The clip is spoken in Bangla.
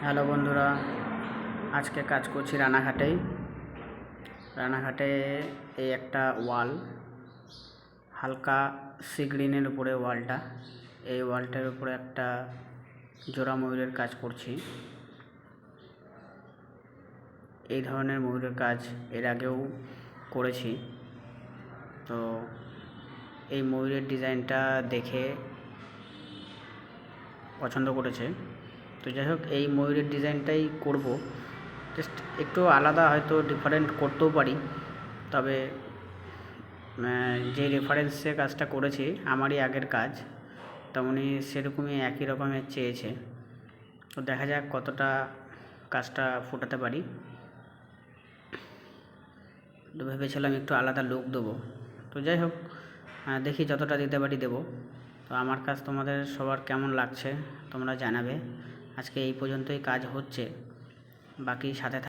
হ্যালো বন্ধুরা, আজকে কাজ করছি রানাঘাটে। এই একটা ওয়াল, হালকা সি গ্রিনের উপরে ওয়ালটা। এই ওয়ালটার উপরে একটা জোড়া ময়ূরের কাজ করছি। এই ধরনের ময়ূরের কাজ এর আগেও করেছি। তো এই ময়ূরের ডিজাইনটা দেখে পছন্দ করেছে। তো যাই হোক, এই ময়ূরের ডিজাইনটাই করব। জাস্ট একটু আলাদা, হয়তো ডিফারেন্ট করতেও পারি। তবে যে রেফারেন্সে কাজটা করেছি, আমারই আগের কাজ, তেমনি সেরকমই একই রকমের চেয়েছে। তো দেখা যাক কতটা কাজটা ফোটাতে পারি। তো ভেবেছিলাম একটু আলাদা লুক দেবো। তো যাই হোক, দেখি যতটা দিতে পারি দেবো। তো আমার কাজ তোমাদের সবার কেমন লাগছে তোমরা জানাবে। আজকে এই পর্যন্তই কাজ হচ্ছে, বাকি সাথে